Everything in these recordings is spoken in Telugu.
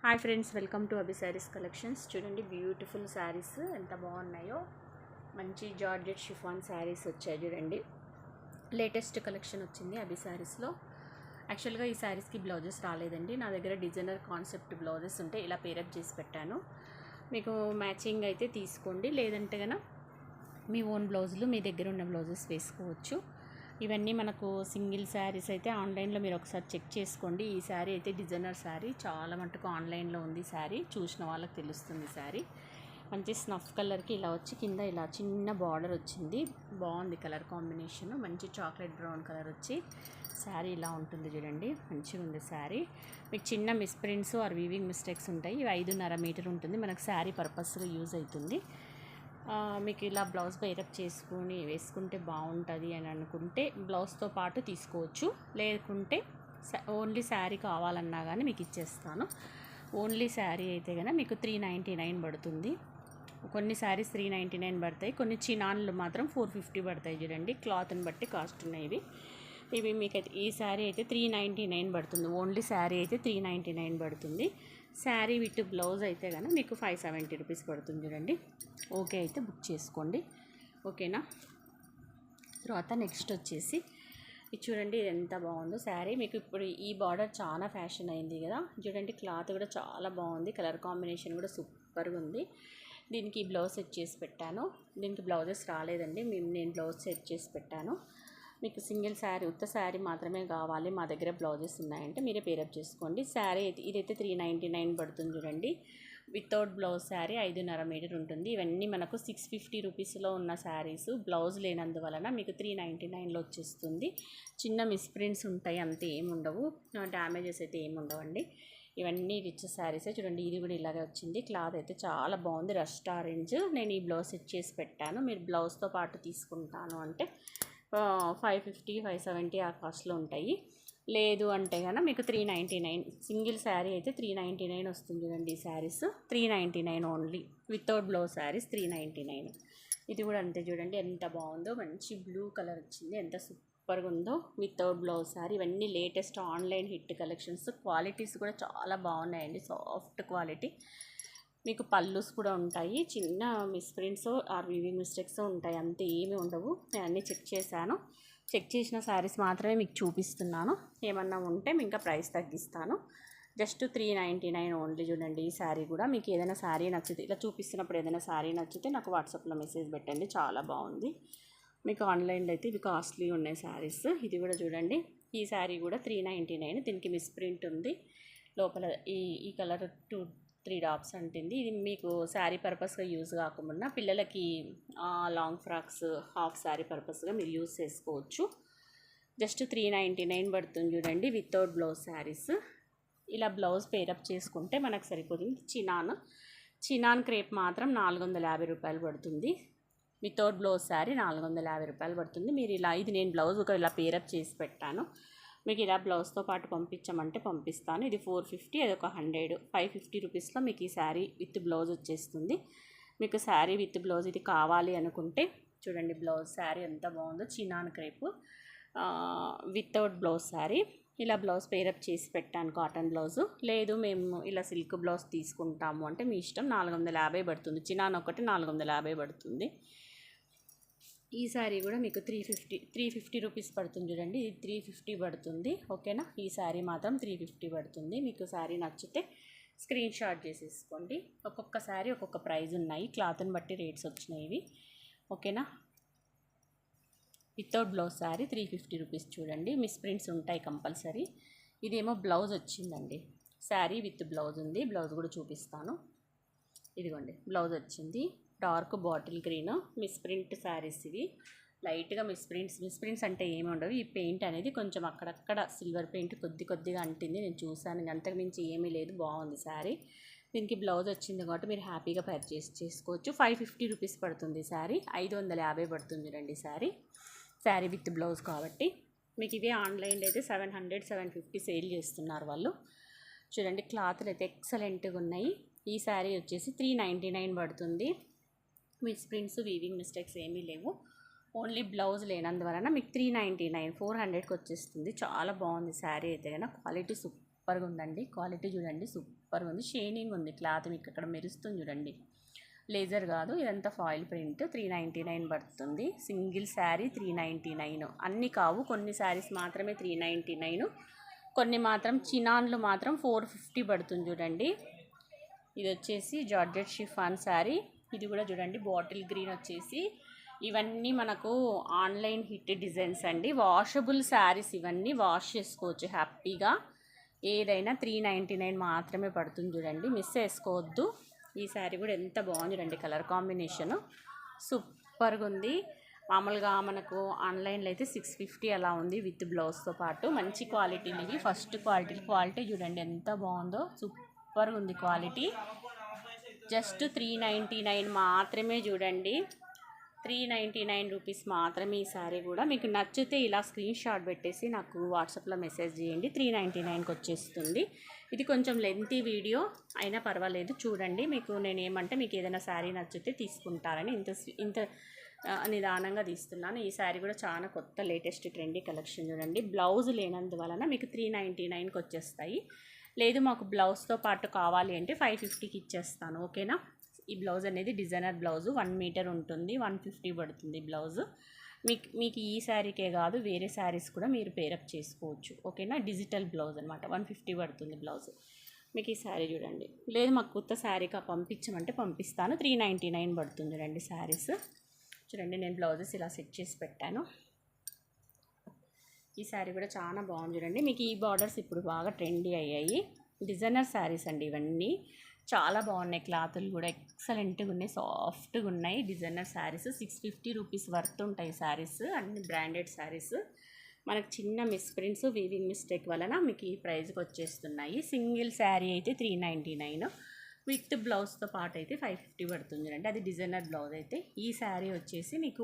Hi friends, welcome to Abhi saris collections. చూడండి బ్యూటిఫుల్ శారీస్ ఎంత బాగున్నాయో. మంచి జార్జెట్ షిఫాన్ శారీస్ వచ్చాయి చూడండి. లేటెస్ట్ కలెక్షన్ వచ్చింది అభి శారీస్లో. యాక్చువల్గా ఈ శారీస్కి బ్లౌజెస్ రాలేదండి. నా దగ్గర డిజైనర్ కాన్సెప్ట్ బ్లౌజెస్ ఉంటే ఇలా పేరప్ చేసి పెట్టాను. మీకు మ్యాచింగ్ అయితే తీసుకోండి, లేదంటే కనుక మీ ఓన్ బ్లౌజులు మీ దగ్గర ఉన్న బ్లౌజెస్ వేసుకోవచ్చు. ఇవన్నీ మనకు సింగిల్ శారీస్ అయితే ఆన్లైన్లో మీరు ఒకసారి చెక్ చేసుకోండి. ఈ శారీ అయితే డిజైనర్ శారీ, చాలా మటుకు ఆన్లైన్లో ఉంది శారీ. చూసిన వాళ్ళకి తెలుస్తుంది శారీ. మంచి స్నఫ్ కలర్కి ఇలా వచ్చి కింద ఇలా చిన్న బార్డర్ వచ్చింది. బాగుంది కలర్ కాంబినేషన్. మంచి చాక్లెట్ బ్రౌన్ కలర్ వచ్చి శారీ ఇలా ఉంటుంది చూడండి. మంచిగా ఉంది శారీ. మీకు చిన్న మిస్ప్రింట్స్ ఆర్ వీవింగ్ మిస్టేక్స్ ఉంటాయి. ఇవి 5.5 మీటర్ ఉంటుంది. మనకు శారీ పర్పస్గా యూజ్ అవుతుంది. మీకు ఇలా బ్లౌజ్ పేరప్ చేసుకుని వేసుకుంటే బాగుంటుంది అని అనుకుంటే బ్లౌజ్తో పాటు తీసుకోవచ్చు. లేకుంటే ఓన్లీ శారీ కావాలన్నా కానీ మీకు ఇచ్చేస్తాను. ఓన్లీ శారీ అయితే కనుక మీకు 399 పడుతుంది. కొన్ని శారీస్ 399 పడతాయి, కొన్ని చినాన్లు మాత్రం 450 పడతాయి చూడండి. క్లాత్ని బట్టి కాస్ట్ ఉన్నాయి ఇవి మీకైతే ఈ శారీ అయితే 399 పడుతుంది. ఓన్లీ శారీ అయితే 399 పడుతుంది. శారీ విత్ బ్లౌజ్ అయితే కనుక మీకు 570 రూపీస్ పడుతుంది చూడండి. ఓకే అయితే బుక్ చేసుకోండి, ఓకేనా. తర్వాత నెక్స్ట్ వచ్చేసి ఇది చూడండి, ఇది ఎంత బాగుందో శారీ. మీకు ఇప్పుడు ఈ బార్డర్ చాలా ఫ్యాషన్ అయింది కదా చూడండి. క్లాత్ కూడా చాలా బాగుంది, కలర్ కాంబినేషన్ కూడా సూపర్గా ఉంది. దీనికి బ్లౌజ్ సెట్ చేసి పెట్టాను. దీనికి బ్లౌజెస్ రాలేదండి, నేను బ్లౌజ్ సెట్ చేసి పెట్టాను. మీకు సింగిల్ శారీ ఉత్త శారీ మాత్రమే కావాలి, మా దగ్గర బ్లౌజెస్ ఉన్నాయంటే మీరే పేరప్ చేసుకోండి. శారీ అయితే ఇదైతే 399 పడుతుంది చూడండి. వితౌట్ బ్లౌజ్ శారీ 5.5 మీటర్ ఉంటుంది. ఇవన్నీ మనకు 650 రూపీస్లో ఉన్న శారీస్. బ్లౌజ్ లేనందువలన మీకు 399లో వచ్చేస్తుంది. చిన్న మిస్ప్రింట్స్ ఉంటాయి, అంతే ఏమి ఉండవు. డ్యామేజెస్ అయితే ఏమి ఉండవండి. ఇవన్నీ రిచ్ శారీసే చూడండి. ఇది కూడా ఇలాగే వచ్చింది. క్లాత్ అయితే చాలా బాగుంది, రస్ట్ ఆరెంజ్. నేను ఈ బ్లౌజ్ సెట్ చేసి పెట్టాను. మీరు బ్లౌజ్తో పాటు తీసుకుంటాను అంటే 550 570 ఆ కాస్ట్లో ఉంటాయి. లేదు అంటే కనుక మీకు 399. సింగిల్ శారీ అయితే 399 వస్తుంది చూడండి. ఈ saris 399 only. Without blouse saris 399. ఇది కూడా అంతే చూడండి, ఎంత బాగుందో. మంచి బ్లూ కలర్ వచ్చింది, ఎంత సూపర్గా ఉందో. Without blouse sari. ఇవన్నీ latest online hit collections. Qualities కూడా చాలా బాగున్నాయండి, సాఫ్ట్ క్వాలిటీ. మీకు పళ్ళుస్ కూడా ఉంటాయి. చిన్న మిస్ప్రింట్స్ ఆర్ వీవింగ్ మిస్టేక్స్ ఉంటాయి, అంతే ఏమీ ఉండవు. నేను అన్నీ చెక్ చేశాను. చెక్ చేసిన శారీస్ మాత్రమే మీకు చూపిస్తున్నాను. ఏమన్నా ఉంటే మీకు ఇంకా ప్రైస్ తగ్గిస్తాను. జస్ట్ 399 ఓన్లీ చూడండి. ఈ శారీ కూడా మీకు ఏదైనా శారీ నచ్చితే, ఇలా చూపిస్తున్నప్పుడు ఏదైనా శారీ నచ్చితే నాకు వాట్సాప్లో మెసేజ్ పెట్టండి. చాలా బాగుంది. మీకు ఆన్లైన్లో అయితే ఇవి కాస్ట్లీ ఉన్నాయి శారీస్. ఇది కూడా చూడండి, ఈ శారీ కూడా 399. దీనికి మిస్ప్రింట్ ఉంది లోపల. ఈ కలర్ 2-3 డాట్స్ అంటుంది. ఇది మీకు శారీ పర్పస్గా యూజ్ కాకుండా పిల్లలకి లాంగ్ ఫ్రాక్స్, హాఫ్ శారీ పర్పస్గా మీరు యూజ్ చేసుకోవచ్చు. జస్ట్ 399 పడుతుంది చూడండి. Without blouse saris. ఇలా బ్లౌజ్ పేరప్ చేసుకుంటే మనకు సరిపోతుంది. చినాన్ క్రేప్ మాత్రం 450 రూపాయలు పడుతుంది. వితౌట్ బ్లౌజ్ శారీ 450 రూపాయలు పడుతుంది. మీరు ఇలా, ఇది నేను బ్లౌజ్ ఒక ఇలా పేరప్ చేసి పెట్టాను. మీకు ఇలా బ్లౌజ్తో పాటు పంపించమంటే పంపిస్తాను. ఇది 450, అది ఒక 100, 550 రూపీస్లో మీకు ఈ శారీ విత్ బ్లౌజ్ వచ్చేస్తుంది. మీకు శారీ విత్ బ్లౌజ్ ఇది కావాలి అనుకుంటే చూడండి, బ్లౌజ్ శారీ ఎంత బాగుందో. Chinon crepe without blouse sari. ఇలా బ్లౌజ్ పేరప్ చేసి పెట్టాను, కాటన్ బ్లౌజు. లేదు మేము ఇలా సిల్క్ బ్లౌజ్ తీసుకుంటాము అంటే మీ ఇష్టం. 450 పడుతుంది. చినాన్ ఒకటి 450 పడుతుంది. ఈ శారీ కూడా మీకు 350 రూపీస్ పడుతుంది చూడండి. ఇది 350 పడుతుంది, ఓకేనా. ఈ శారీ మాత్రం 350 పడుతుంది. మీకు శారీ నచ్చితే స్క్రీన్ షాట్ చేసేసుకోండి. ఒక్కొక్క శారీ ఒక్కొక్క ప్రైజ్ ఉన్నాయి, క్లాత్ని బట్టి రేట్స్ వచ్చినాయి ఇవి, ఓకేనా. వితౌట్ బ్లౌజ్ శారీ 350 రూపీస్ చూడండి. మిస్ప్రింట్స్ ఉంటాయి కంపల్సరీ. ఇదేమో బ్లౌజ్ వచ్చిందండి. శారీ విత్ బ్లౌజ్ ఉంది. బ్లౌజ్ కూడా చూపిస్తాను. ఇదిగోండి, బ్లౌజ్ వచ్చింది. Dark bottle green misprint saris ఇవి. లైట్గా మిస్ప్రింట్స్ అంటే ఏమి ఉండవు. ఈ పెయింట్ అనేది కొంచెం అక్కడక్కడ సిల్వర్ పెయింట్ కొద్దిగా అంటింది, నేను చూసాను. అంతకుమించి ఏమీ లేదు. బాగుంది శారీ. దీనికి బ్లౌజ్ వచ్చింది కాబట్టి మీరు హ్యాపీగా పర్చేస్ చేసుకోవచ్చు. 550 రూపీస్ పడుతుంది శారీ. 550 పడుతుంది చూడండి శారీ విత్ బ్లౌజ్ కాబట్టి. మీకు ఇవే ఆన్లైన్లో అయితే 700 750 సేల్ చేస్తున్నారు వాళ్ళు. చూడండి, క్లాత్లు అయితే ఎక్సలెంట్గా ఉన్నాయి. ఈ శారీ వచ్చేసి 399 పడుతుంది. మిస్ప్రింట్స్, వీవింగ్ మిస్టేక్స్ ఏమీ లేవు. ఓన్లీ బ్లౌజ్ లేనందువలన మీకు 399 400కి వచ్చేస్తుంది. చాలా బాగుంది శారీ అయితే కనుక. క్వాలిటీ సూపర్ సూపర్గా ఉందండి. క్వాలిటీ చూడండి సూపర్గా ఉంది. షైనింగ్ ఉంది క్లాత్, మీకు అక్కడ మెరుస్తుంది చూడండి. లేజర్ కాదు, ఇదంతా ఫాయిల్ ప్రింట్. 399 పడుతుంది. సింగిల్ శారీ 399. అన్నీ కావు, కొన్ని శారీస్ మాత్రమే 399, కొన్ని మాత్రం చినాన్లు మాత్రం 450 పడుతుంది చూడండి. ఇది వచ్చేసి జార్జెట్ షిఫాన్ శారీ. ఇది కూడా చూడండి బాటిల్ గ్రీన్ వచ్చేసి. ఇవన్నీ మనకు ఆన్లైన్ హిట్ డిజైన్స్ అండి. వాషబుల్ శారీస్, ఇవన్నీ వాష్ చేసుకోవచ్చు హ్యాపీగా. ఏదైనా 399 మాత్రమే పడుతుంది చూడండి, మిస్ చేసుకోవద్దు. ఈ శారీ కూడా ఎంత బాగుంది చూడండి, కలర్ కాంబినేషను సూపర్గా ఉంది. మామూలుగా మనకు ఆన్లైన్లో అయితే 650 అలా ఉంది విత్ బ్లౌజ్తో పాటు. మంచి క్వాలిటీలు ఇవి. ఫస్ట్ క్వాలిటీ చూడండి ఎంత బాగుందో, సూపర్గా ఉంది క్వాలిటీ. జస్ట్ 399 మాత్రమే చూడండి, 399 రూపీస్ మాత్రమే ఈ శారీ కూడా. మీకు నచ్చితే ఇలా స్క్రీన్ షాట్ పెట్టేసి నాకు వాట్సాప్లో మెసేజ్ చేయండి, 399కి వచ్చేస్తుంది. ఇది కొంచెం లెంతీ వీడియో అయినా పర్వాలేదు, చూడండి. మీకు నేను ఏమంటే మీకు ఏదైనా శారీ నచ్చితే తీసుకుంటారని ఇంత నిదానంగా తీస్తున్నాను. ఈ శారీ కూడా చాలా కొత్త లేటెస్ట్ ట్రెండీ కలెక్షన్ చూడండి. బ్లౌజ్ లేనందువలన మీకు 399కి వచ్చేస్తాయి. లేదు మాకు బ్లౌజ్తో పాటు కావాలి అంటే 550కి ఇచ్చేస్తాను, ఓకేనా. ఈ బ్లౌజ్ అనేది డిజైనర్ బ్లౌజు, 1 మీటర్ ఉంటుంది, 150 పడుతుంది బ్లౌజు. మీకు ఈ శారీకే కాదు వేరే శారీస్ కూడా మీరు పేరప్ చేసుకోవచ్చు, ఓకేనా. డిజిటల్ బ్లౌజ్ అనమాట, 150 పడుతుంది బ్లౌజ్. మీకు ఈ శారీ చూడండి. లేదు మాకు కొత్త శారీగా పంపించమంటే పంపిస్తాను, 399 పడుతుంది చూడండి శారీస్. చూడండి నేను బ్లౌజెస్ ఇలా సెట్ చేసి పెట్టాను. ఈ శారీ కూడా చాలా బాగుంది చూడండి. మీకు ఈ బార్డర్స్ ఇప్పుడు బాగా ట్రెండీ అయ్యాయి. డిజైనర్ శారీస్ అండి ఇవన్నీ, చాలా బాగున్నాయి. క్లాతులు కూడా ఎక్సలెంట్గా ఉన్నాయి, సాఫ్ట్గా ఉన్నాయి. డిజైనర్ శారీస్ 650 రూపీస్ వర్త్ ఉంటాయి శారీస్, అన్ని బ్రాండెడ్ శారీస్. మనకు చిన్న మిస్ప్రింట్స్, వీవింగ్ మిస్టేక్ వలన మీకు ఈ ప్రైస్కి వచ్చేస్తున్నాయి. సింగిల్ శారీ అయితే 399, విత్ బ్లౌజ్తో పాటు అయితే 550 పడుతుంది చూడండి. అది డిజైనర్ బ్లౌజ్ అయితే. ఈ శారీ వచ్చేసి మీకు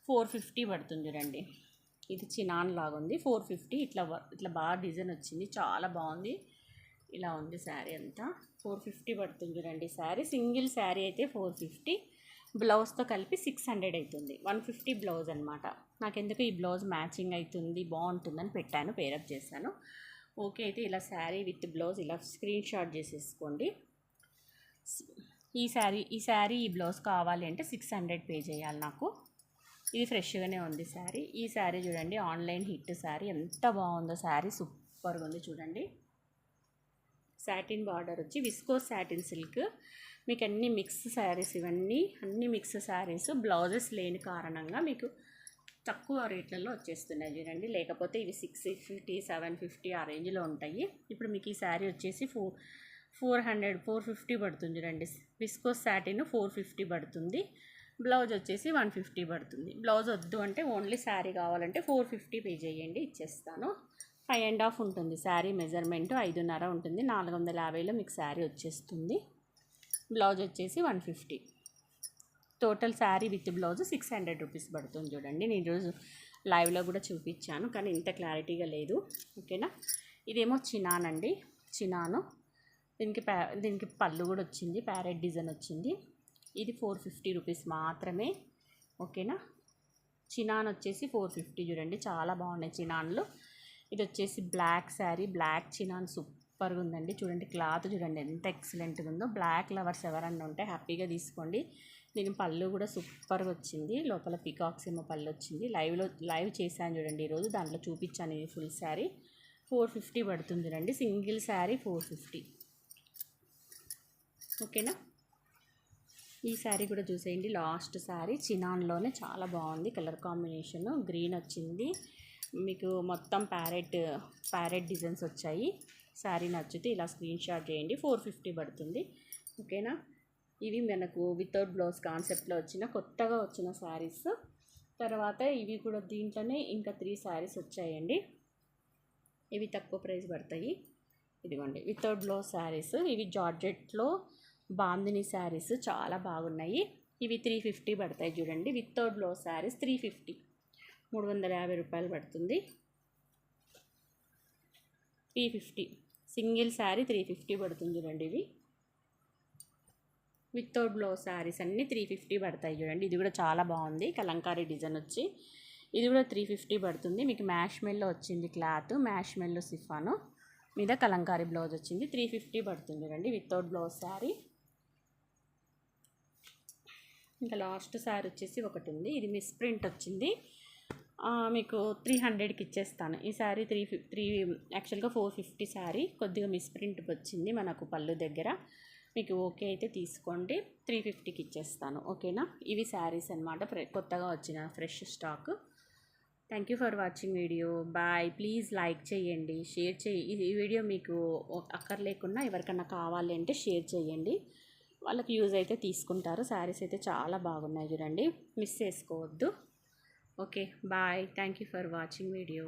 450 పడుతుంది చూడండి. ఇది చినాన్ లాగా ఉంది, 450. ఇట్లా బాగా డిజైన్ వచ్చింది, చాలా బాగుంది. ఇలా ఉంది శారీ అంతా, 450 పడుతుంది చూడండి శారీ. సింగిల్ శారీ అయితే 450, బ్లౌజ్తో కలిపి 600 అవుతుంది. 150 బ్లౌజ్ అనమాట. నాకెందుకు ఈ బ్లౌజ్ మ్యాచింగ్ అవుతుంది, బాగుంటుందని పెట్టాను, పేరప్ చేశాను. ఓకే, అయితే ఇలా శారీ విత్ బ్లౌజ్ ఇలా స్క్రీన్ షాట్ చేసేసుకోండి. ఈ శారీ ఈ బ్లౌజ్ కావాలి అంటే 600 పే చేయాలి నాకు. ఇది ఫ్రెష్గానే ఉంది శారీ. ఈ శారీ చూడండి ఆన్లైన్ హిట్ శారీ, ఎంత బాగుందో శారీ, సూపర్గా ఉంది చూడండి. సాటిన్ బార్డర్ వచ్చి విస్కోస్ సాటిన్ సిల్క్. మీకు అన్ని మిక్స్ శారీస్, ఇవన్నీ అన్ని మిక్స్ శారీస్. బ్లౌజెస్ లేని కారణంగా మీకు తక్కువ రేట్లలో వచ్చేస్తున్నాయి చూడండి. లేకపోతే ఇవి 650, 750 ఆ రేంజ్లో ఉంటాయి. ఇప్పుడు మీకు ఈ శారీ వచ్చేసి 450 పడుతుంది చూడండి. విస్కోస్ సాటిన్ 450 పడుతుంది. బ్లౌజ్ వచ్చేసి 150 పడుతుంది. బ్లౌజ్ వద్దు అంటే ఓన్లీ శారీ కావాలంటే 450 పే చేయండి, ఇచ్చేస్తాను. 5.5 ఉంటుంది శారీ మెజర్మెంట్, 5.5 ఉంటుంది. 450లో మీకు శారీ వచ్చేస్తుంది. బ్లౌజ్ వచ్చేసి 150. Total sari with blouse 600 rupees పడుతుంది చూడండి. నేను ఈరోజు లైవ్లో కూడా చూపించాను కానీ ఇంత క్లారిటీగా లేదు, ఓకేనా. ఇదేమో చినాన్ అండి, చినాను. దీనికి పళ్ళు కూడా వచ్చింది, ప్యారెట్ డిజైన్ వచ్చింది. ఇది 450 రూపీస్ మాత్రమే, ఓకేనా. చినాన్ వచ్చేసి 450 చూడండి, చాలా బాగున్నాయి చినాన్లు. ఇది వచ్చేసి బ్లాక్ శారీ, బ్లాక్ చినాన్ సూపర్గా ఉందండి. చూడండి క్లాత్ చూడండి ఎంత ఎక్సలెంట్గా ఉందో. బ్లాక్ లవర్స్ ఎవరన్నా ఉంటే హ్యాపీగా తీసుకోండి. దీని పళ్ళు కూడా సూపర్గా వచ్చింది, లోపల పీకాక్స్ ఏమో పళ్ళు వచ్చింది. లైవ్ చేశాను చూడండి ఈరోజు, దాంట్లో చూపించాను. ఇది ఫుల్ శారీ 450 పడుతుంది చూడండి. సింగిల్ శారీ 450, ఓకేనా. ఈ శారీ కూడా చూసేయండి, లాస్ట్ శారీ చినాన్లోనే చాలా బాగుంది. కలర్ కాంబినేషన్ గ్రీన్ వచ్చింది, మీకు మొత్తం ప్యారెట్ డిజైన్స్ వచ్చాయి. శారీ నచ్చితే ఇలా స్క్రీన్ షాట్ చేయండి, 450 పడుతుంది, ఓకేనా. ఇవి మనకు వితౌట్ బ్లౌజ్ కాన్సెప్ట్లో వచ్చిన కొత్తగా వచ్చిన శారీస్. తర్వాత ఇవి కూడా దీంట్లోనే ఇంకా 3 శారీస్ వచ్చాయండి. ఇవి తక్కువ ప్రైస్ పడతాయి. ఇదిగోండి వితౌట్ బ్లౌజ్ శారీస్. ఇవి జార్జెట్లో బాందిని శారీస్ చాలా బాగున్నాయి. ఇవి 350 పడతాయి చూడండి. వితౌట్ బ్లౌజ్ శారీస్ 350, 350 రూపాయలు పడుతుంది. 350 సింగిల్ శారీ 350 పడుతుంది చూడండి. ఇవి వితౌట్ బ్లౌజ్ శారీస్ అన్నీ 350 పడతాయి చూడండి. ఇది కూడా చాలా బాగుంది, కలంకారీ డిజైన్ వచ్చి. ఇది కూడా 350 పడుతుంది. మీకు మ్యాష్ మెల్లో వచ్చింది క్లాత్, మ్యాష్ మెల్లో సిఫాను. మీద కలంకారీ బ్లౌజ్ వచ్చింది. 350 పడుతుంది రండి వితౌట్ బ్లౌజ్ శారీ. ఇంకా లాస్ట్ శారీ వచ్చేసి ఒకటి ఉంది, ఇది మిస్ ప్రింట్ వచ్చింది, మీకు 300కి ఇచ్చేస్తాను. ఈ శారీ 3 యాక్చువల్గా 450 శారీ, కొద్దిగా మిస్ ప్రింట్ వచ్చింది మనకు పళ్ళు దగ్గర. మీకు ఓకే అయితే తీసుకోండి, 350కి ఇచ్చేస్తాను. ఓకేనా? ఇవి శారీస్ అనమాట, కొత్తగా వచ్చిన fresh stock. Thank you for watching video. Bye. Please like చేయండి, షేర్ ఈ వీడియో మీకు అక్కర్లేకున్నా ఎవరికన్నా కావాలి అంటే షేర్ చేయండి, వాళ్ళకి యూజ్ అయితే తీసుకుంటారు. శారీస్ అయితే చాలా బాగున్నాయి చూడండి, మిస్ చేసుకోవద్దు. Okay bye. Thank you for watching video.